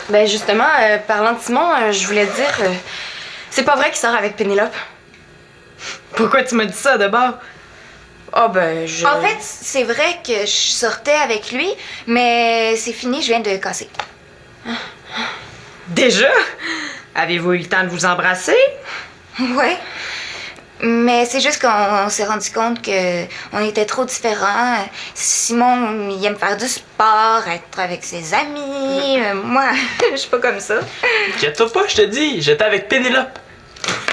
Ben justement, parlant de Simon, je voulais te dire, c'est pas vrai qu'il sort avec Pénélope. Pourquoi tu m'as dit ça d'abord? Ah ben, je... En fait, c'est vrai que je sortais avec lui, mais c'est fini, je viens de casser. Déjà? Avez-vous eu le temps de vous embrasser? Ouais. Mais c'est juste qu'on s'est rendu compte que on était trop différents. Simon, il aime faire du sport, être avec ses amis. Moi, je suis pas comme ça. Inquiète-toi pas, je te dis, j'étais avec Pénélope.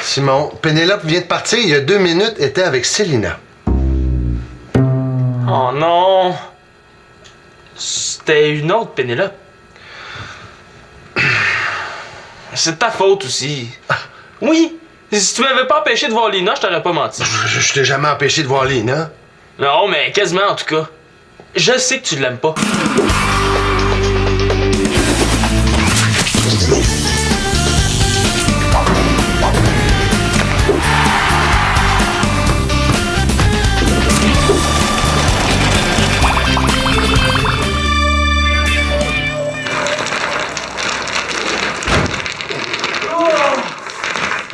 Simon, Pénélope vient de partir il y a 2 minutes, était avec Célina. Oh non! C'était une autre Pénélope. C'est de ta faute aussi. Oui! Si tu m'avais pas empêché de voir Lina, je t'aurais pas menti. Je t'ai jamais empêché de voir Lina. Non, mais quasiment en tout cas. Je sais que tu l'aimes pas.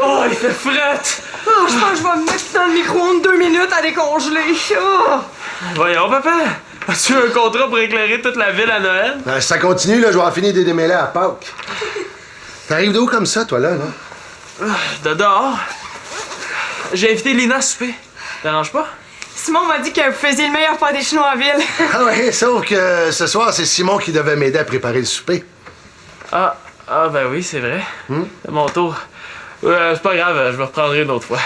Oh, il fait frette! Oh, je pense que je vais me mettre dans le micro-ondes 2 minutes à décongeler. Oh. Voyons, papa! As-tu un contrat pour éclairer toute la ville à Noël? Ben, si ça continue, là, je vais en finir des démêlés à Pâques. T'arrives d'où comme ça, toi, là? De dehors. J'ai invité Lina à souper. Ça dérange pas? Simon m'a dit que vous faisiez le meilleur pâté chinois en ville. Ah ouais, sauf que ce soir, c'est Simon qui devait m'aider à préparer le souper. Ah, ben oui, c'est vrai. C'est mon tour. C'est pas grave, je me reprendrai une autre fois.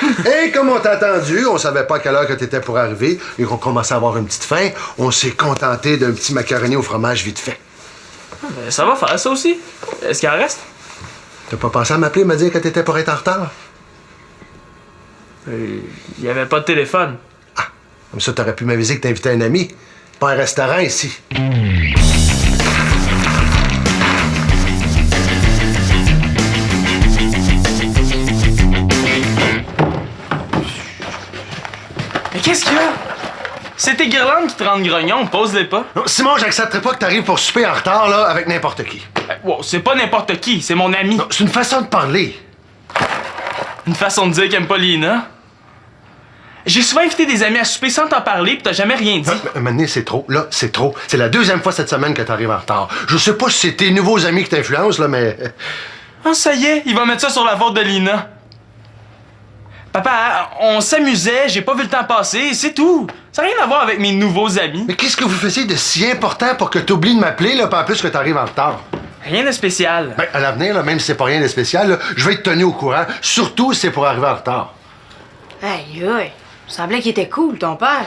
Et comme on t'a attendu, on savait pas à quelle heure que t'étais pour arriver, et qu'on commençait à avoir une petite faim, on s'est contenté d'un petit macaroni au fromage vite fait. Ben, ça va faire ça aussi. Est-ce qu'il en reste? T'as pas pensé à m'appeler et me dire que t'étais pour être en retard? Il y avait pas de téléphone. Comme ça, t'aurais pu m'aviser que t'invitais un ami. Pas un restaurant ici. Mais qu'est-ce qu'il y a? C'est tes guirlandes qui te rendent grognon, pose-les pas. Non, Simon, j'accepterai pas que t'arrives pour souper en retard, là, avec n'importe qui. Wow, c'est pas n'importe qui, c'est mon ami. Non, c'est une façon de parler. Une façon de dire qu'il aime pas Lina. J'ai souvent invité des amis à souper sans t'en parler pis t'as jamais rien dit. Maintenant, c'est trop. Là, c'est trop. C'est la 2e fois cette semaine que t'arrives en retard. Je sais pas si c'est tes nouveaux amis qui t'influencent, là, mais... Ah, ça y est, il va mettre ça sur la faute de Lina. Papa, on s'amusait, j'ai pas vu le temps passer, c'est tout. Ça n'a rien à voir avec mes nouveaux amis. Mais qu'est-ce que vous faisiez de si important pour que t'oublies de m'appeler, là, pas en plus que t'arrives en retard? Rien de spécial. Ben, à l'avenir, là, même si c'est pas rien de spécial, là, je vais te tenir au courant, surtout si c'est pour arriver en retard. Aïe, aïe. Il semblait qu'il était cool, ton père.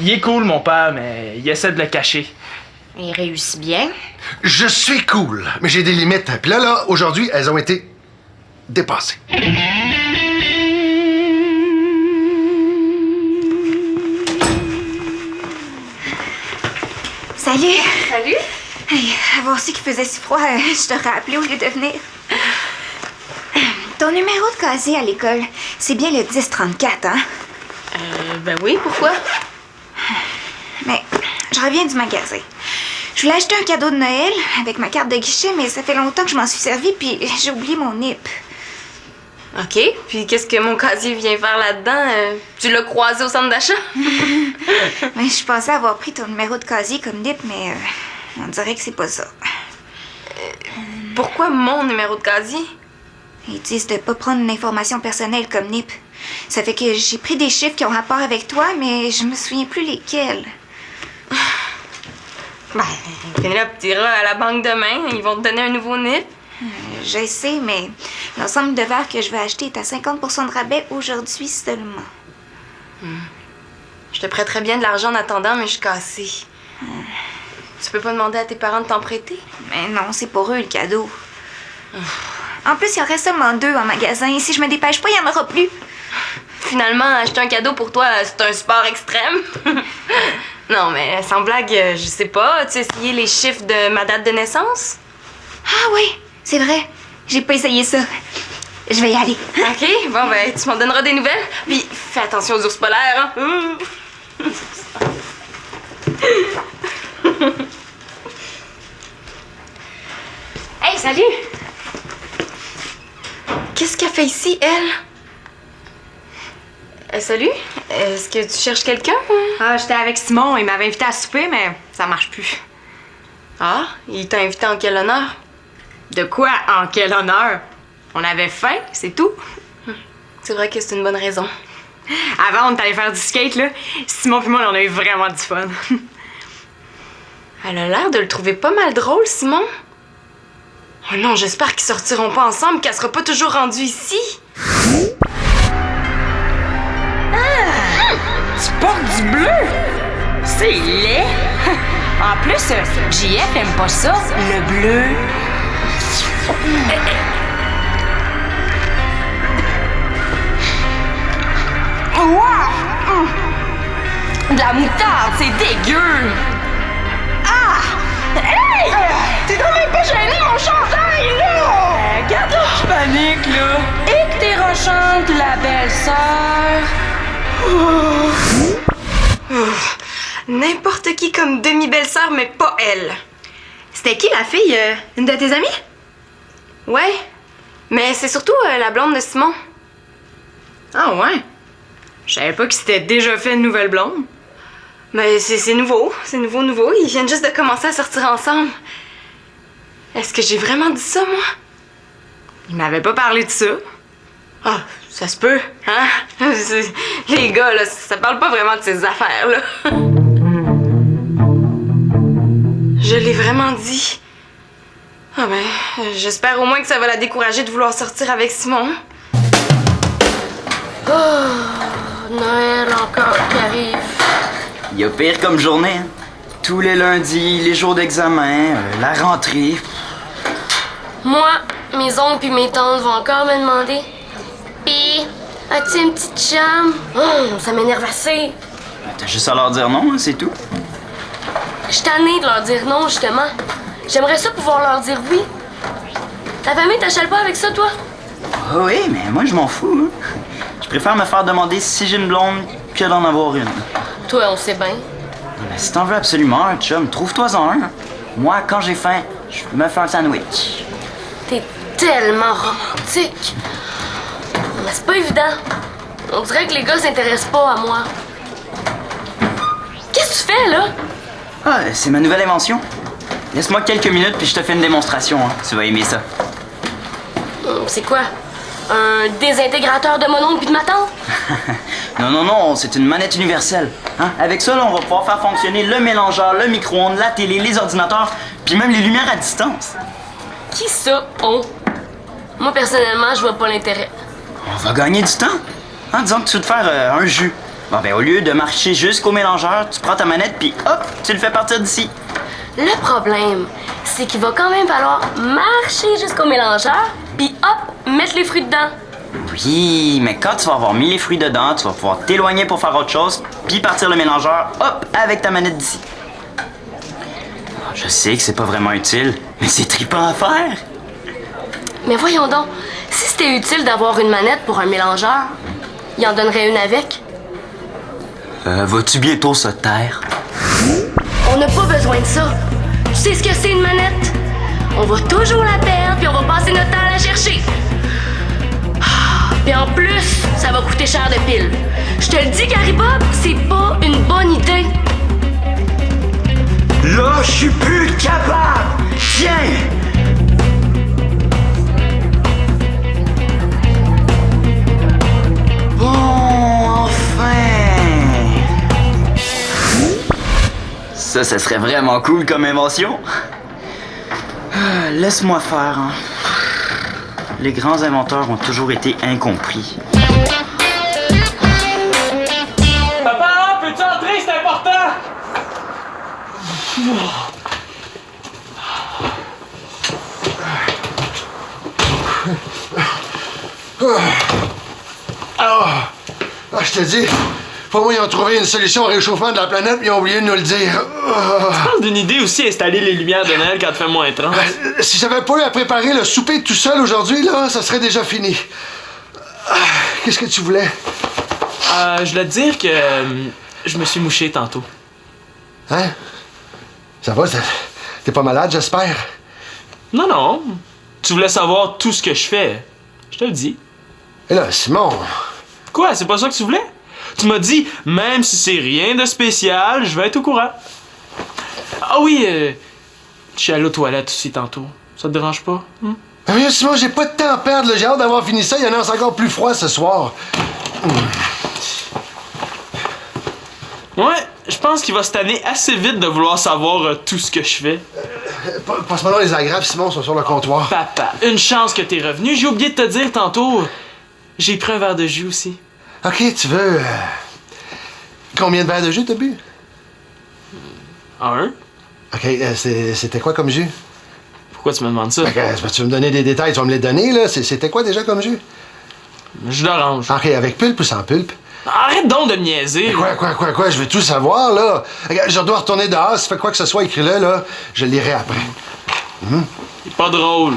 Il est cool, mon père, mais il essaie de le cacher. Il réussit bien. Je suis cool, mais j'ai des limites. Puis là, aujourd'hui, elles ont été dépassées. Salut! Salut. Hey, avoir su qu'il faisait si froid, je t'aurais appelé au lieu de venir. Ton numéro de casier à l'école, c'est bien le 1034, hein? Ben oui, pourquoi? Mais je reviens du magasin. Je voulais acheter un cadeau de Noël avec ma carte de guichet, mais ça fait longtemps que je m'en suis servi, puis j'ai oublié mon NIP. OK. Puis qu'est-ce que mon casier vient faire là-dedans? Tu l'as croisé au centre d'achat? Mais je pensais avoir pris ton numéro de casier comme NIP, mais on dirait que c'est pas ça. Pourquoi mon numéro de casier? Ils disent de pas prendre une information personnelle comme NIP. Ça fait que j'ai pris des chiffres qui ont rapport avec toi, mais je me souviens plus lesquels. Ben, Pénélope t'ira à la banque demain. Ils vont te donner un nouveau NIP. Je sais, mais l'ensemble de verres que je vais acheter est à 50% de rabais aujourd'hui seulement. Je te prêterais bien de l'argent en attendant, mais je suis cassée. Tu peux pas demander à tes parents de t'en prêter? Mais non, c'est pour eux le cadeau. En plus, il en reste seulement 2 en magasin. Si je me dépêche pas, il y en aura plus. Finalement, acheter un cadeau pour toi, c'est un sport extrême. Non, mais sans blague, je sais pas. Tu as essayé les chiffres de ma date de naissance? Ah oui, c'est vrai. J'ai pas essayé ça. Je vais y aller. OK, bon, ben, tu m'en donneras des nouvelles. Puis, fais attention aux ours polaires, hein? Salut! Qu'est-ce qu'elle fait ici, elle? Salut? Est-ce que tu cherches quelqu'un? Ah, j'étais avec Simon, il m'avait invité à souper, mais ça marche plus. Ah, il t'a invité en quel honneur? De quoi? En quel honneur? On avait faim, c'est tout. C'est vrai que c'est une bonne raison. Avant, on est allé faire du skate, là. Simon et moi, on a eu vraiment du fun. Elle a l'air de le trouver pas mal drôle, Simon. Oh non, j'espère qu'ils sortiront pas ensemble, qu'elle sera pas toujours rendue ici. Tu portes du bleu? C'est laid! En plus, JF aime pas ça, le bleu. Wow! De la moutarde, c'est dégueu! Ah! Hey! T'es donc même pas gêné, mon chandail, là! Regarde qui panique, là! Et que t'es rochante, la belle-sœur! N'importe qui comme demi-belle-sœur, mais pas elle. C'était qui la fille? Une de tes amies? Ouais, mais c'est surtout la blonde de Simon. Ah ouais? Je savais pas qu'il s'était déjà fait une nouvelle blonde. Mais c'est nouveau, nouveau. Ils viennent juste de commencer à sortir ensemble. Est-ce que j'ai vraiment dit ça, moi? Il m'avait pas parlé de ça. Ah, ça se peut, hein? Les gars, là, ça parle pas vraiment de ces affaires-là. Je l'ai vraiment dit. Ah ben, j'espère au moins que ça va la décourager de vouloir sortir avec Simon. Oh, Noël encore qui arrive. Il y a pire comme journée, hein? Tous les lundis, les jours d'examen, la rentrée. Moi, mes oncles puis mes tantes vont encore me demander. Pis, as-tu une petite chambre? Oh, ça m'énerve assez. T'as juste à leur dire non, hein, c'est tout. Je suis tannée de leur dire non, justement. J'aimerais ça pouvoir leur dire oui. Ta famille t'achète pas avec ça, toi? Ah oui, mais moi je m'en fous. Hein. Je préfère me faire demander si j'ai une blonde que d'en avoir une. Toi, on sait bien. Mais si t'en veux absolument un chum, trouve-toi-en un. Moi, quand j'ai faim, je me fais un sandwich. T'es tellement romantique. Mais c'est pas évident. On dirait que les gars s'intéressent pas à moi. Qu'est-ce que tu fais, là? Ah, c'est ma nouvelle invention. Laisse-moi quelques minutes puis je te fais une démonstration. Hein. Tu vas aimer ça. C'est quoi? Un désintégrateur de mon oncle puis de ma tante? Non, c'est une manette universelle. Hein? Avec ça, là, on va pouvoir faire fonctionner le mélangeur, le micro-ondes, la télé, les ordinateurs, puis même les lumières à distance. Qui ça, on? Moi, personnellement, je vois pas l'intérêt. On va gagner du temps. Hein? Disons que tu veux te faire un jus. Bon, ben, au lieu de marcher jusqu'au mélangeur, tu prends ta manette puis hop, tu le fais partir d'ici. Le problème, c'est qu'il va quand même falloir marcher jusqu'au mélangeur, puis hop, mettre les fruits dedans. Oui, mais quand tu vas avoir mis les fruits dedans, tu vas pouvoir t'éloigner pour faire autre chose, puis partir le mélangeur, hop, avec ta manette d'ici. Je sais que c'est pas vraiment utile, mais c'est trippant à faire. Mais voyons donc, si c'était utile d'avoir une manette pour un mélangeur, il en donnerait une avec. Vas-tu bientôt se taire? On n'a pas besoin de ça. Tu sais ce que c'est une manette? On va toujours la perdre, puis on va passer notre temps à la chercher. Puis en plus, ça va coûter cher de pile. Je te le dis, Gary Bob, c'est pas une bonne idée. Là, je suis plus capable! Tiens! Bon, enfin! Ça serait vraiment cool comme invention. Laisse-moi faire, hein. Les grands inventeurs ont toujours été incompris. Papa, peux-tu entrer? C'est important! Ah, je te dis, pour moi, ils ont trouvé une solution au réchauffement de la planète, mais ils ont oublié de nous le dire. Je pense d'une idée aussi, installer les lumières de Noël quand il fait moins 30. Si j'avais pas eu à préparer le souper tout seul aujourd'hui, là, ça serait déjà fini. Qu'est-ce que tu voulais? Je voulais te dire que je me suis mouché tantôt. Hein? Ça va? T'es pas malade, j'espère? Non, Tu voulais savoir tout ce que je fais. Je te le dis. Et là, Simon... Quoi, c'est pas ça que tu voulais? Tu m'as dit, même si c'est rien de spécial, je vais être au courant. Ah oui, je suis allé aux toilettes aussi tantôt. Ça te dérange pas? Ah oui, Simon, j'ai pas de temps à perdre, là. J'ai hâte d'avoir fini ça. Il y en a encore plus froid ce soir. Ouais, je pense qu'il va se tanner assez vite de vouloir savoir tout ce que je fais. Passe-moi dans les agrafes, Simon, sont sur le comptoir. Papa, une chance que t'es revenu. J'ai oublié de te dire tantôt, j'ai pris un verre de jus aussi. OK, tu veux... Combien de verres de jus t'as bu? Un? OK, c'était quoi comme jus? Pourquoi tu me demandes ça? OK, c'est parce que tu veux me donner des détails, tu vas me les donner, là. C'était quoi déjà comme jus? Jus d'orange. OK, avec pulpe ou sans pulpe? Arrête donc de me niaiser. Quoi? Je veux tout savoir, là. Regarde, je dois retourner dehors. Si fait quoi que ce soit, écris-le, là. Je le lirai après. C'est pas drôle.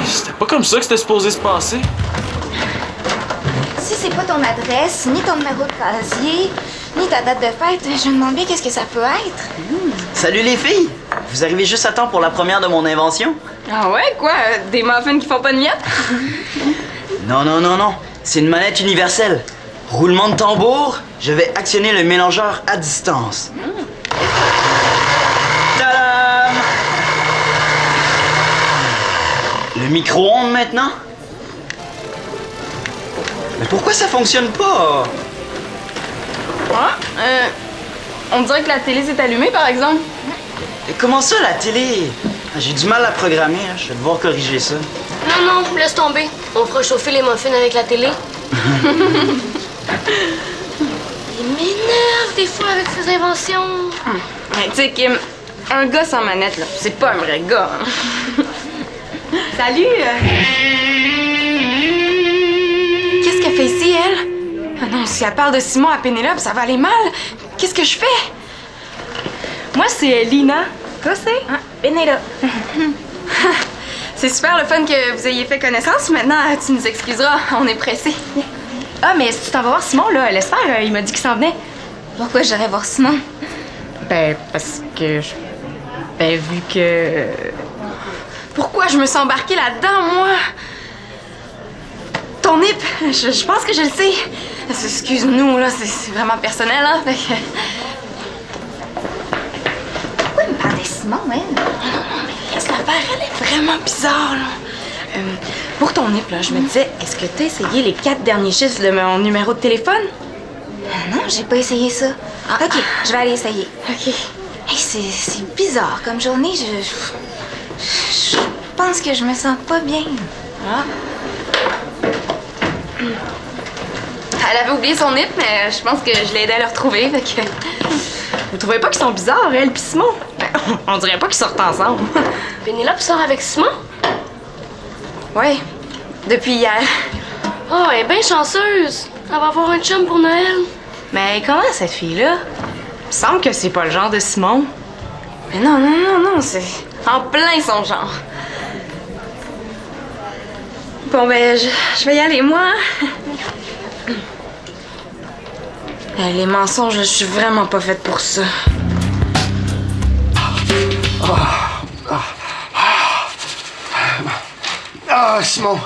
C'était pas comme ça que c'était supposé se passer. Si c'est pas ton adresse, ni ton numéro de casier, ni ta date de fête, je me demande bien qu'est-ce que ça peut être. Salut les filles! Vous arrivez juste à temps pour la première de mon invention? Ah ouais, quoi? Des muffins qui font pas de miettes? Non. C'est une manette universelle. Roulement de tambour, je vais actionner le mélangeur à distance. Tadam! Le micro-ondes maintenant? Mais pourquoi ça fonctionne pas? On dirait que la télé s'est allumée, par exemple. Et comment ça, la télé? J'ai du mal à programmer, hein. Je vais devoir corriger ça. Non, laisse tomber. On fera chauffer les muffins avec la télé. Il m'énerve des fois avec ses inventions. Mais tu sais, Kim, un gars sans manette, là, c'est pas un vrai gars. hein. Salut! Qu'est-ce qu'elle fait ici, elle? Ah non, si elle parle de Simon à Pénélope, ça va aller mal. Qu'est-ce que je fais? Moi, c'est Lina. Toi, c'est? Pénélope. C'est super le fun que vous ayez fait connaissance. Maintenant, tu nous excuseras, on est pressés. Ah, mais si tu t'en vas voir Simon, là, laisse faire, il m'a dit qu'il s'en venait. Pourquoi j'irais voir Simon? Ben, parce que... Ben, vu que... Pourquoi je me suis embarquée là-dedans, moi? Ton nip, je pense que je le sais. Excuse-nous, là, c'est vraiment personnel, hein? Fait que... Pourquoi il me parle de Simon, elle? Laisse-la faire, elle est vraiment bizarre, là. Pour ton nip, là, je me disais, est-ce que t'as essayé les 4 derniers chiffres de mon numéro de téléphone? Non, j'ai pas essayé ça. OK, je vais aller essayer. OK. Hey, c'est bizarre comme journée. Je pense que je me sens pas bien. Ah. Elle avait oublié son nip, mais je pense que je l'ai aidé à le retrouver, fait que... Vous trouvez pas qu'ils sont bizarres, elle pis Simon? Ben, on dirait pas qu'ils sortent ensemble. Pénélope sort avec Simon? Ouais, depuis hier. Oh, elle est bien chanceuse. Elle va avoir un chum pour Noël. Mais comment cette fille-là? Il me semble que c'est pas le genre de Simon. Mais non, c'est en plein son genre. Bon, ben, je vais y aller, moi. Les mensonges, je suis vraiment pas faite pour ça. Ah, Simon,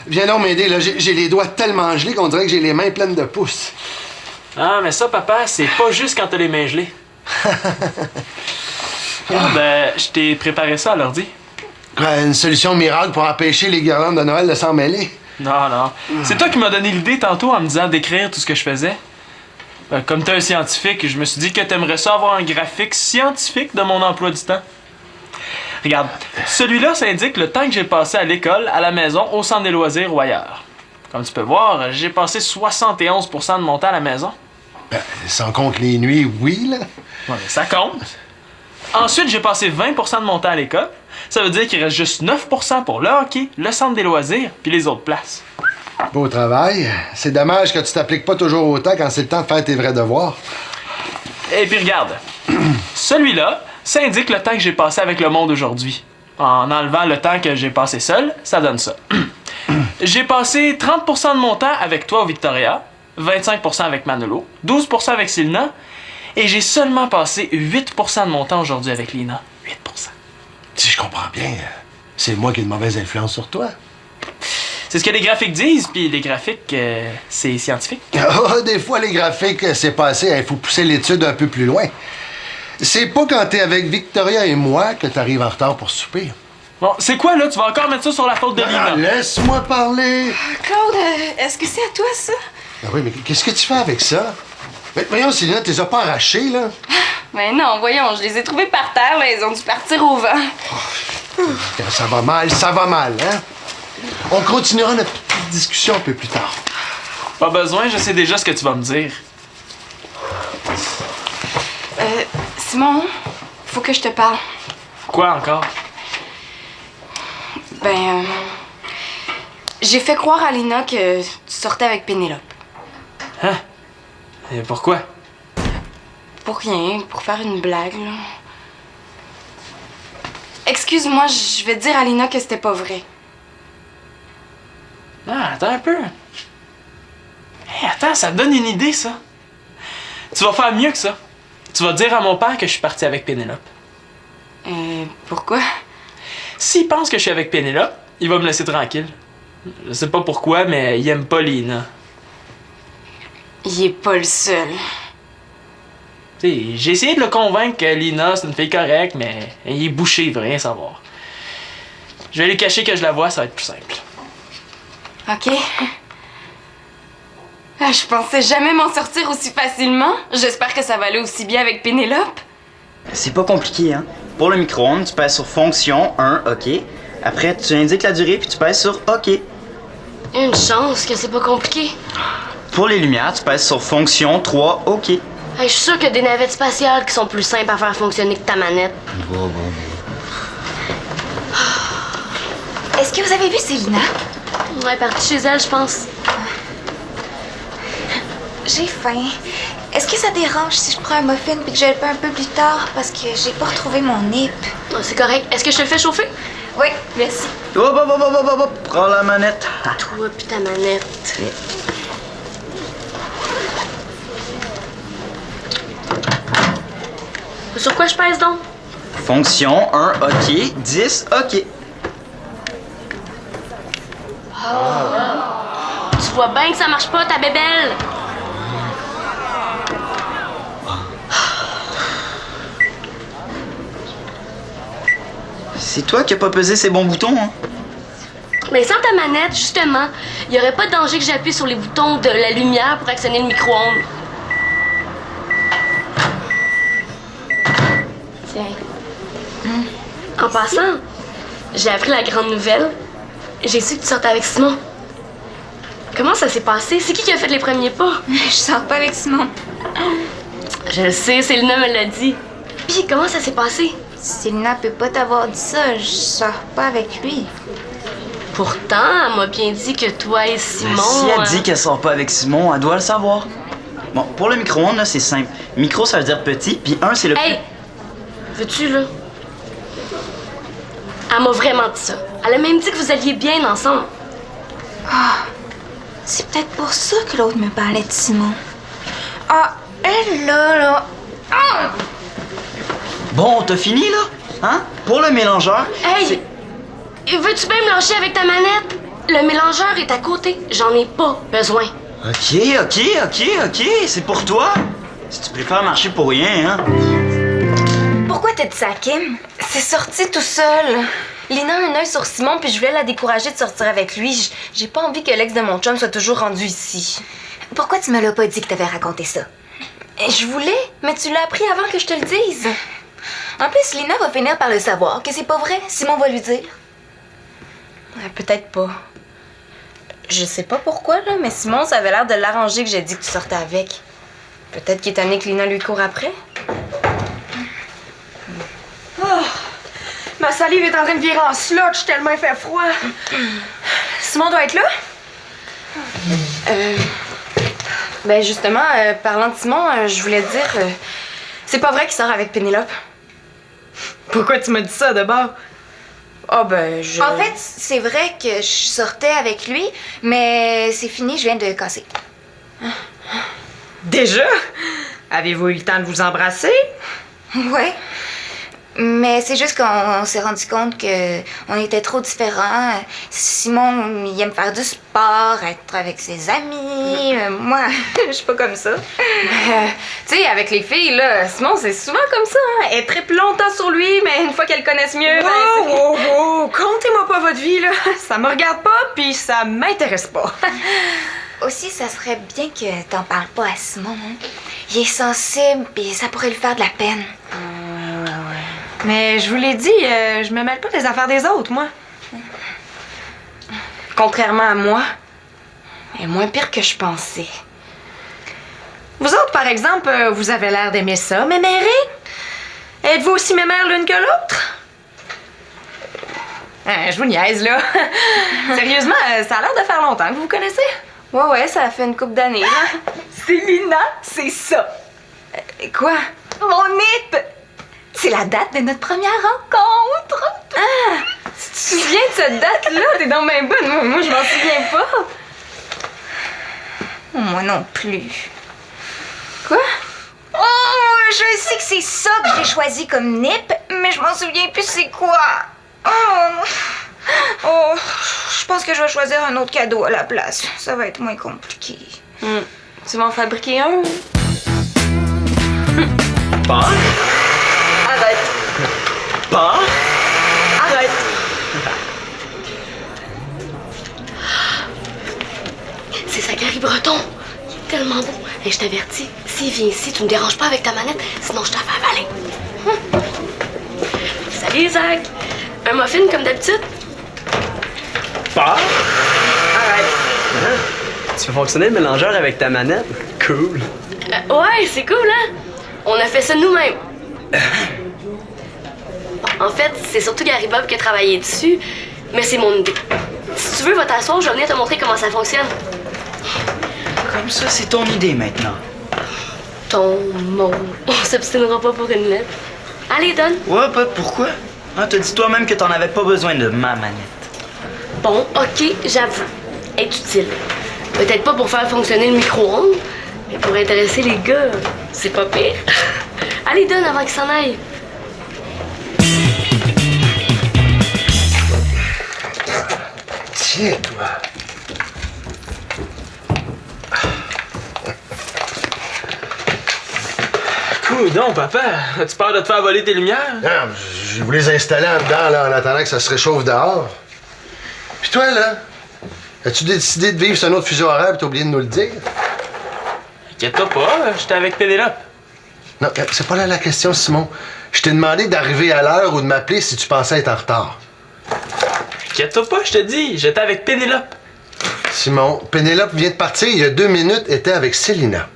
viens donc m'aider, là. J'ai les doigts tellement gelés qu'on dirait que j'ai les mains pleines de pouces. Ah, mais ça, papa, c'est pas juste quand t'as les mains gelées. Ben, je t'ai préparé ça à l'ordi. Une solution miracle pour empêcher les guirlandes de Noël de s'en mêler? Non. C'est toi qui m'as donné l'idée tantôt en me disant d'écrire tout ce que je faisais. Comme t'es un scientifique, je me suis dit que t'aimerais ça avoir un graphique scientifique de mon emploi du temps. Regarde, celui-là, ça indique le temps que j'ai passé à l'école, à la maison, au centre des loisirs ou ailleurs. Comme tu peux voir, j'ai passé 71% de mon temps à la maison. Ben, sans compte les nuits, oui, là. Ouais, mais ça compte. Ensuite, j'ai passé 20% de mon temps à l'école. Ça veut dire qu'il reste juste 9% pour le hockey, le centre des loisirs, puis les autres places. Beau travail. C'est dommage que tu t'appliques pas toujours autant quand c'est le temps de faire tes vrais devoirs. Et puis regarde, celui-là, ça indique le temps que j'ai passé avec le monde aujourd'hui. En enlevant le temps que j'ai passé seul, ça donne ça. J'ai passé 30% de mon temps avec toi, Victoria, 25% avec Manolo, 12% avec Silna, et j'ai seulement passé 8% de mon temps aujourd'hui avec Lina. 8%. Je comprends bien. C'est moi qui ai une mauvaise influence sur toi. C'est ce que les graphiques disent, puis les graphiques, c'est scientifique. Ah, des fois, les graphiques, c'est pas assez. Il faut pousser l'étude un peu plus loin. C'est pas quand t'es avec Victoria et moi que t'arrives en retard pour souper. Bon, c'est quoi, là? Tu vas encore mettre ça sur la faute de Lina? Ah, laisse-moi parler. Claude, est-ce que c'est à toi, ça? Ah oui, mais qu'est-ce que tu fais avec ça? Mais voyons, Céline, t'es pas arrachés, là? Mais non, voyons, je les ai trouvés par terre, là, ils ont dû partir au vent. Quand ça va mal, hein? On continuera notre petite discussion un peu plus tard. Pas besoin, je sais déjà ce que tu vas me dire. Simon, faut que je te parle. Quoi encore? Ben, j'ai fait croire à Lina que tu sortais avec Pénélope. Hein? Et pourquoi? Pour rien, pour faire une blague, là. Excuse-moi, je vais dire à Lina que c'était pas vrai. Ah, attends un peu. Hey, attends, ça me donne une idée, ça. Tu vas faire mieux que ça. Tu vas dire à mon père que je suis parti avec Pénélope. Pourquoi? S'il pense que je suis avec Pénélope, il va me laisser tranquille. Je sais pas pourquoi, mais il aime pas Lina. Il est pas le seul. Tu sais, j'ai essayé de le convaincre que Lina, c'est une fille correcte, mais il est bouché, il veut rien savoir. Je vais lui cacher que je la vois, ça va être plus simple. OK. Ah, je pensais jamais m'en sortir aussi facilement. J'espère que ça va aller aussi bien avec Pénélope. C'est pas compliqué, hein? Pour le micro-ondes, tu pèses sur fonction 1, OK. Après, tu indiques la durée, puis tu pèses sur OK. Une chance que c'est pas compliqué. Pour les lumières, tu pèses sur fonction 3, OK. Hey, je suis sûre qu'il y a des navettes spatiales qui sont plus simples à faire fonctionner que ta manette. Est-ce que vous avez vu Célina? Elle est partie chez elle, je pense. J'ai faim. Est-ce que ça dérange si je prends un muffin puis que je le fais un peu plus tard parce que j'ai pas retrouvé mon nip? Oh, c'est correct. Est-ce que je te le fais chauffer? Oui, merci. Hop, prends la manette. Toi puis ta manette. Sur quoi je pèse donc? Fonction 1, OK. 10, OK. Tu vois bien que ça marche pas, ta bébelle. C'est toi qui as pas pesé ces bons boutons, hein? Mais sans ta manette, justement, il y aurait pas de danger que j'appuie sur les boutons de la lumière pour actionner le micro-ondes. Tiens. En passant, j'ai appris la grande nouvelle. J'ai su que tu sortais avec Simon. Comment ça s'est passé? C'est qui a fait les premiers pas? Je sors pas avec Simon. Je le sais, Célina me l'a dit. Puis comment ça s'est passé? Célina peut pas t'avoir dit ça. Je sors pas avec lui. Pourtant, elle m'a bien dit que toi et Simon... Si elle dit qu'elle sort pas avec Simon, elle doit le savoir. Bon, pour le micro-ondes, là, c'est simple. Micro, ça veut dire petit, puis 1, c'est le Hey! Veux-tu, là? Elle m'a vraiment dit ça. Elle a même dit que vous alliez bien ensemble. C'est peut-être pour ça que l'autre me parlait de Simon. Ah, elle là. Ah! Bon, t'as fini, là? Hein? Pour le mélangeur... Hey! Veux-tu bien me lâcher avec ta manette? Le mélangeur est à côté. J'en ai pas besoin. OK, c'est pour toi. Si tu préfères marcher pour rien, hein? Pourquoi t'as dit ça à Kim? C'est sorti tout seul. Lina a un œil sur Simon, puis je voulais la décourager de sortir avec lui. J'ai pas envie que l'ex de mon chum soit toujours rendu ici. Pourquoi tu me l'as pas dit que t'avais raconté ça? Je voulais, mais tu l'as appris avant que je te le dise. En plus, Lina va finir par le savoir, que c'est pas vrai. Simon va lui dire. Peut-être pas. Je sais pas pourquoi, là, mais Simon, ça avait l'air de l'arranger que j'ai dit que tu sortais avec. Peut-être qu'il est tanné que Lina lui court après. Ma salive est en train de virer en slotch tellement il fait froid. Simon doit être là? Ben justement, parlant de Simon, je voulais te dire... c'est pas vrai qu'il sort avec Pénélope. Pourquoi tu m'as dit ça d'abord? Ah ben, je... En fait, c'est vrai que je sortais avec lui, mais c'est fini, je viens de casser. Déjà? Avez-vous eu le temps de vous embrasser? Ouais. Mais c'est juste qu'on s'est rendu compte que on était trop différents. Simon, il aime faire du sport, être avec ses amis. Moi, je suis pas comme ça. Tu sais, avec les filles, là, Simon, c'est souvent comme ça. Hein? Elle tripe longtemps sur lui, mais une fois qu'elle le connaisse mieux, Wow! Comptez-moi pas votre vie, là. Ça me regarde pas, puis ça m'intéresse pas. Aussi, ça serait bien que t'en parles pas à Simon. Hein? Il est sensible, puis ça pourrait lui faire de la peine. Mais je vous l'ai dit, je me mêle pas des affaires des autres, moi. Contrairement à moi, elle est moins pire que je pensais. Vous autres, par exemple, vous avez l'air d'aimer ça, mémérer? Êtes-vous aussi mémères l'une que l'autre? Je vous niaise, là. Sérieusement, ça a l'air de faire longtemps que vous vous connaissez. Ouais, ça a fait une couple d'années, là. Célina, c'est ça. Quoi? Mon nip! C'est la date de notre première rencontre! Ah! Tu te souviens de cette date-là? T'es dans ma bonne. Moi, je m'en souviens pas. Moi non plus. Quoi? Oh, je sais que c'est ça que j'ai choisi comme nip, mais je m'en souviens plus c'est quoi. Oh, je pense que je vais choisir un autre cadeau à la place. Ça va être moins compliqué. Tu vas en fabriquer un? Pas? Arrête. Pas? Arrête. C'est Zachary Breton. Il est tellement beau. Et je t'avertis, s'il vient ici, tu me déranges pas avec ta manette, sinon je te fais avaler. Salut, Zach. Un muffin comme d'habitude? Pas? Arrête. Tu fais fonctionner le mélangeur avec ta manette? Cool. Ouais, c'est cool, hein? On a fait ça nous-mêmes. En fait, c'est surtout Gary Bob qui a travaillé dessus, mais c'est mon idée. Si tu veux, va t'asseoir, je vais venir te montrer comment ça fonctionne. Comme ça, c'est ton idée maintenant. Mon. On s'obstinera pas pour une lettre. Allez, donne. Ouais, pourquoi? Hein, t'as dit toi-même que t'en avais pas besoin de ma manette. Bon, ok, j'avoue. Être utile. Peut-être pas pour faire fonctionner le micro-ondes, mais pour intéresser les gars, c'est pas pire. Allez, donne avant qu'ils s'en aillent. Tiens, toi. Coudon, papa. As-tu peur de te faire voler tes lumières? Non, je voulais les installer en dedans, là, en attendant que ça se réchauffe dehors. Puis toi, là, as-tu décidé de vivre sur un autre fuseau horaire et t'as oublié de nous le dire? Inquiète-toi pas, j'étais avec Pénélope. Non, c'est pas là la question, Simon. Je t'ai demandé d'arriver à l'heure ou de m'appeler si tu pensais être en retard. Inquiète-toi pas, je te dis, j'étais avec Pénélope. Simon, Pénélope vient de partir il y a 2 minutes, était avec Célina.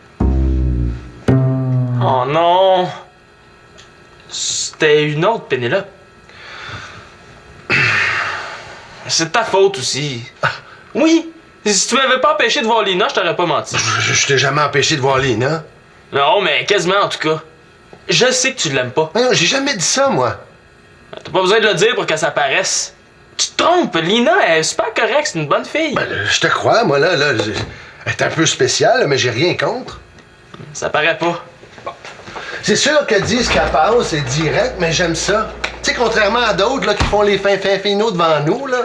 Oh non! C'était une autre Pénélope. C'est de ta faute aussi. Oui! Si tu m'avais pas empêché de voir Lina, je t'aurais pas menti. Je t'ai jamais empêché de voir Lina. Non, mais quasiment en tout cas. Je sais que tu l'aimes pas. Mais non, j'ai jamais dit ça, moi. T'as pas besoin de le dire pour que ça paraisse. Tu te trompes, Lina, elle est super correcte, c'est une bonne fille. Ben, je te crois, moi, là, elle est un peu spéciale, mais j'ai rien contre. Ça paraît pas. C'est sûr qu'elle dit ce qu'elle pense, c'est direct, mais j'aime ça. Tu sais, contrairement à d'autres, là, qui font les fins finaux devant nous, là.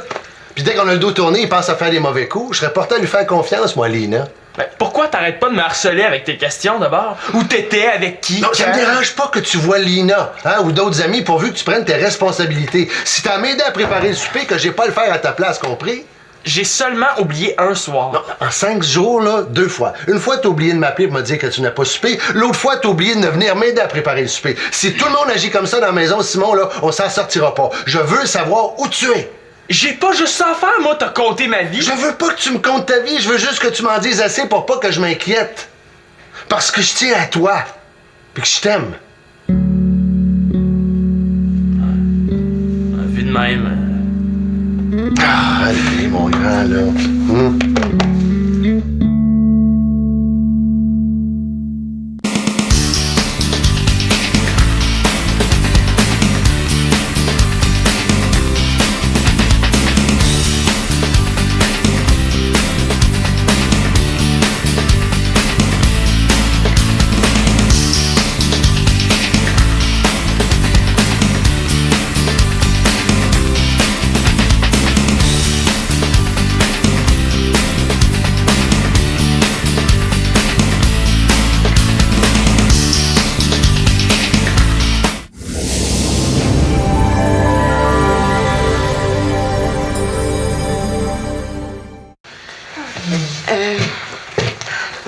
Puis dès qu'on a le dos tourné, ils pensent à faire des mauvais coups. Je serais porté à lui faire confiance, moi, Lina. Ben, pourquoi t'arrêtes pas de me harceler avec tes questions d'abord? Où t'étais, avec qui? Non, ça me dérange pas que tu vois Lina, hein, ou d'autres amis, pourvu que tu prennes tes responsabilités. Si t'as m'aidé à préparer le souper, que j'ai pas à le faire à ta place, compris? J'ai seulement oublié un soir. Non, en 5 jours, là, 2 fois. Une fois, t'as oublié de m'appeler pour me dire que tu n'as pas soupé. L'autre fois, t'as oublié de venir m'aider à préparer le souper. Si tout le monde agit comme ça dans la maison, Simon, là, on s'en sortira pas. Je veux savoir où tu es. J'ai pas juste ça à faire, moi, t'as compté ma vie. Je veux pas que tu me comptes ta vie, je veux juste que tu m'en dises assez pour pas que je m'inquiète. Parce que je tiens à toi. Puis que je t'aime. Vu de même. Ah, allez, mon grand, là.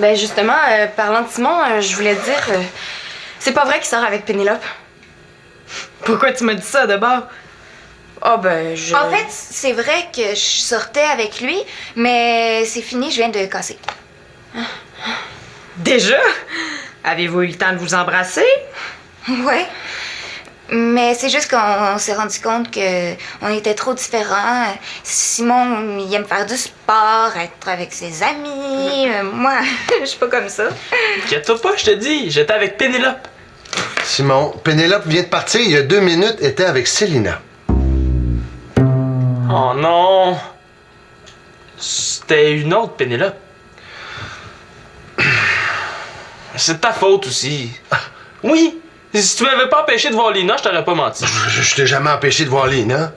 Ben justement, parlant de Simon, je voulais te dire, c'est pas vrai qu'il sort avec Pénélope. Pourquoi tu m'as dit ça d'abord? Ah ben je... En fait, c'est vrai que je sortais avec lui, mais c'est fini, je viens de casser. Déjà? Avez-vous eu le temps de vous embrasser? Ouais. Mais c'est juste qu'on s'est rendu compte que on était trop différents. Simon, il aime faire du sport, être avec ses amis. Moi, je suis pas comme ça. Inquiète-toi pas, je te dis, j'étais avec Pénélope. Simon, Pénélope vient de partir il y a 2 minutes, était avec Célina. Oh non! C'était une autre Pénélope. C'est de ta faute aussi. Oui! Si tu m'avais pas empêché de voir Lina, je t'aurais pas menti. Je t'ai jamais empêché de voir Lina.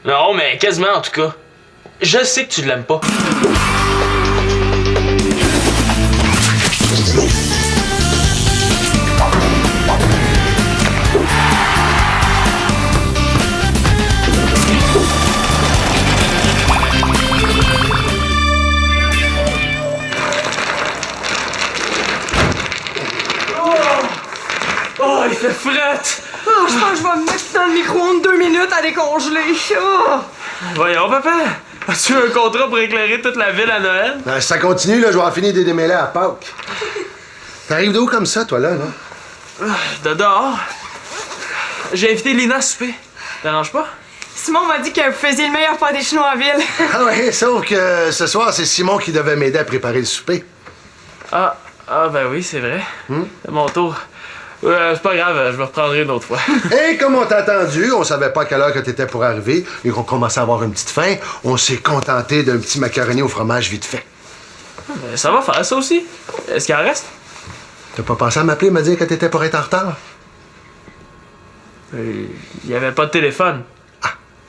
Non, mais quasiment en tout cas. Je sais que tu l'aimes pas. Oh, il fait frette! Oh, je pense que je vais me mettre dans le micro-ondes 2 minutes à décongeler. Oh. Voyons, papa! As-tu un contrat pour éclairer toute la ville à Noël? Ben, si ça continue, là, je vais en finir des démêlés à Pâques. T'arrives d'où comme ça, toi, là, non? De dehors. J'ai invité Lina à souper. T'arranges pas? Simon m'a dit que vous faisiez le meilleur pâté chinois en ville. Ah ouais, sauf que ce soir, c'est Simon qui devait m'aider à préparer le souper. Ah, ben oui, c'est vrai. C'est mon tour. C'est pas grave, je me reprendrai une autre fois. Et comme on t'a attendu, on savait pas à quelle heure que t'étais pour arriver, et qu'on commençait à avoir une petite faim, on s'est contenté d'un petit macaroni au fromage vite fait. Ben, ça va faire ça aussi. Est-ce qu'il en reste? T'as pas pensé à m'appeler et me dire que t'étais pour être en retard? Il y avait pas de téléphone.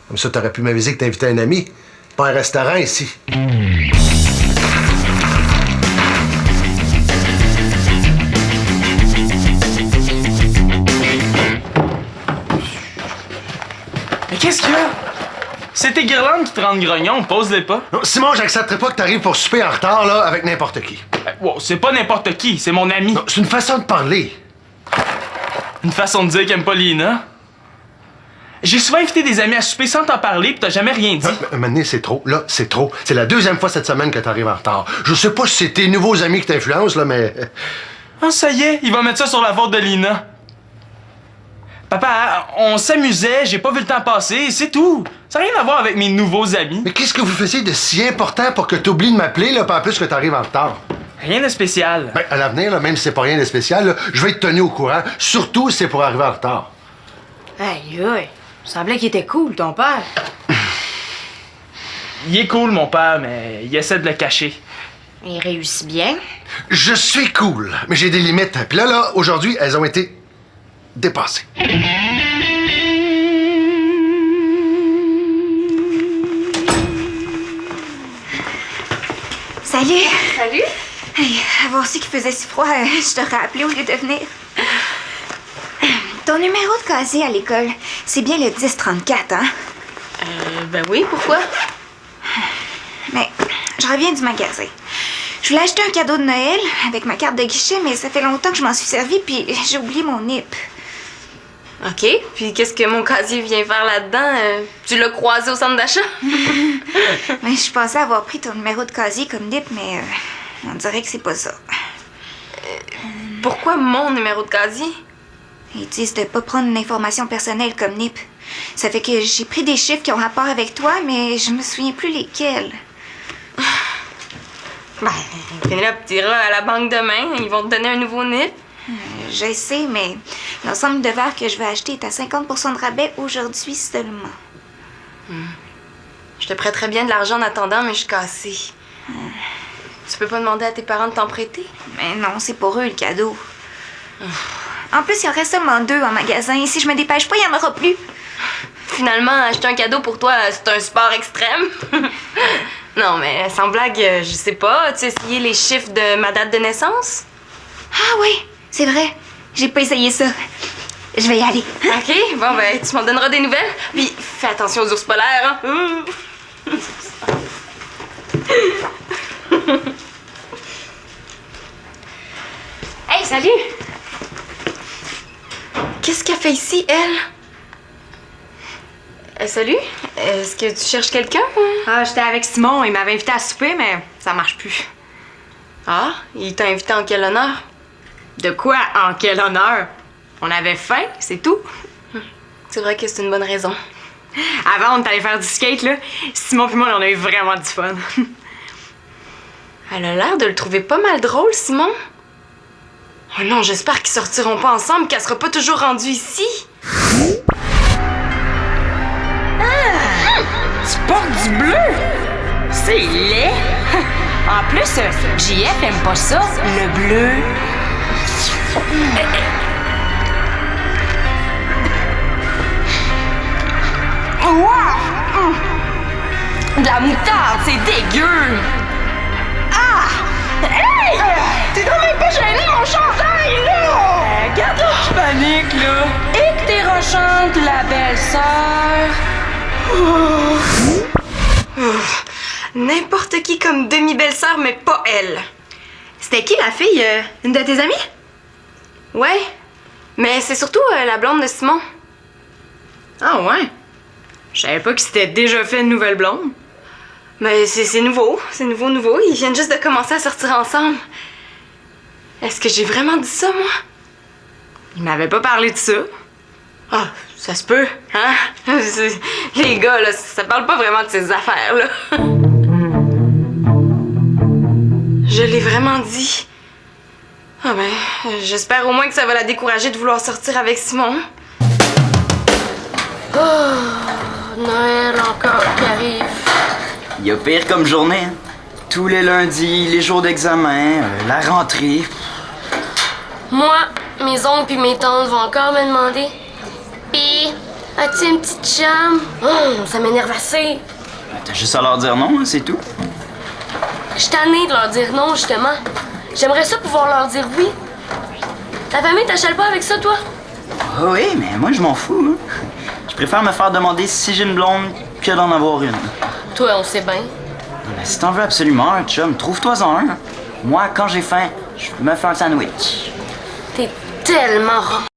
Comme ça, t'aurais pu m'aviser que t'invitais un ami. Pas un restaurant ici. Mais qu'est-ce qu'il y a? C'est tes guirlandes qui te rendent grognon, pose-les pas. Non, Simon, j'accepterai pas que t'arrives pour souper en retard, là, avec n'importe qui. Wow, c'est pas n'importe qui, c'est mon ami. Non, c'est une façon de parler. Une façon de dire qu'il aime pas Lina. J'ai souvent invité des amis à souper sans t'en parler pis t'as jamais rien dit. Maintenant, c'est trop. Là, c'est trop. C'est la 2e fois cette semaine que t'arrives en retard. Je sais pas si c'est tes nouveaux amis qui t'influencent, là, mais... Ah, ça y est, il va mettre ça sur la faute de Lina. Papa, on s'amusait, j'ai pas vu le temps passer, c'est tout. Ça n'a rien à voir avec mes nouveaux amis. Mais qu'est-ce que vous faisiez de si important pour que t'oublies de m'appeler, là, pas en plus que t'arrives en retard? Rien de spécial. Ben, à l'avenir, là, même si c'est pas rien de spécial, là, je vais te tenir au courant, surtout si c'est pour arriver en retard. Aïe, aïe. Il semblait qu'il était cool, ton père. Il est cool, mon père, mais il essaie de le cacher. Il réussit bien. Je suis cool, mais j'ai des limites. Puis là, aujourd'hui, elles ont été dépassées. Salut! Salut! Hey, avoir su qu'il faisait si froid, je t'aurais appelé au lieu de venir. Ton numéro de casier à l'école, c'est bien le 1034, hein? Ben oui, pourquoi? Mais je reviens du magasin. Je voulais acheter un cadeau de Noël avec ma carte de guichet, mais ça fait longtemps que je m'en suis servi, puis j'ai oublié mon NIP. OK, puis qu'est-ce que mon casier vient faire là-dedans? Tu l'as croisé au centre d'achat? Mais je pensais avoir pris ton numéro de casier comme NIP, mais on dirait que c'est pas ça. Pourquoi mon numéro de casier? Ils disent de pas prendre une information personnelle comme NIP. Ça fait que j'ai pris des chiffres qui ont rapport avec toi, mais je me souviens plus lesquels. Ben, Pénélope t'ira à la banque demain, ils vont te donner un nouveau NIP. Je sais, mais l'ensemble de verres que je vais acheter est à 50% de rabais aujourd'hui seulement. Je te prêterais bien de l'argent en attendant, mais je suis cassée. Tu peux pas demander à tes parents de t'en prêter? Mais non, c'est pour eux le cadeau. En plus, il en reste seulement 2 en magasin. Si je me dépêche pas, il y en aura plus. Finalement, acheter un cadeau pour toi, c'est un sport extrême. Non, mais sans blague, je sais pas. Tu as essayé les chiffres de ma date de naissance? Ah oui, c'est vrai. J'ai pas essayé ça. Je vais y aller. OK, bon, ben, tu m'en donneras des nouvelles. Puis, fais attention aux ours polaires, hein? salut! Qu'est-ce qu'elle fait ici, elle? Salut? Est-ce que tu cherches quelqu'un? Ah, j'étais avec Simon, il m'avait invité à souper, mais ça marche plus. Ah, il t'a invité en quel honneur? De quoi? En quel honneur? On avait faim, c'est tout. C'est vrai que c'est une bonne raison. Avant, on est allé faire du skate, là. Simon et moi, on a eu vraiment du fun. Elle a l'air de le trouver pas mal drôle, Simon. Oh non, j'espère qu'ils sortiront pas ensemble, qu'elle sera pas toujours rendue ici. Tu portes du bleu? C'est laid! En plus, JF aime pas ça, le bleu. De la moutarde, c'est dégueu! Ah! Hey! T'es donc même pas gêné, mon chandail, là! Regarde qui panique, là. Et que t'es rochante, la belle-sœur! N'importe qui comme demi-belle-sœur, mais pas elle. C'était qui la fille? Une de tes amies? Ouais, mais c'est surtout la blonde de Simon. Ah ouais? Je savais pas qu'il s'était déjà fait une nouvelle blonde. Mais c'est nouveau, nouveau. Ils viennent juste de commencer à sortir ensemble. Est-ce que j'ai vraiment dit ça, moi? Il m'avait pas parlé de ça. Ah, ça se peut, hein? Les gars, là, ça parle pas vraiment de ces affaires, là. Je l'ai vraiment dit. Ah ben, j'espère au moins que ça va la décourager de vouloir sortir avec Simon. Noël encore qui arrive. Il y a pire comme journée. Hein. Tous les lundis, les jours d'examen, la rentrée. Moi, mes oncles puis mes tantes vont encore me demander. Pis, as-tu une petite chambre? Ça m'énerve assez. T'as juste à leur dire non, hein, c'est tout. Je suis tannée de leur dire non, justement. J'aimerais ça pouvoir leur dire oui. Ta famille t'achète pas avec ça, toi? Ah oui, mais moi je m'en fous. Hein. Je préfère me faire demander si j'ai une blonde que d'en avoir une. Toi, on sait bien. Mais si t'en veux absolument un chum, trouve-toi-en un. Moi, quand j'ai faim, je me fais un sandwich. T'es tellement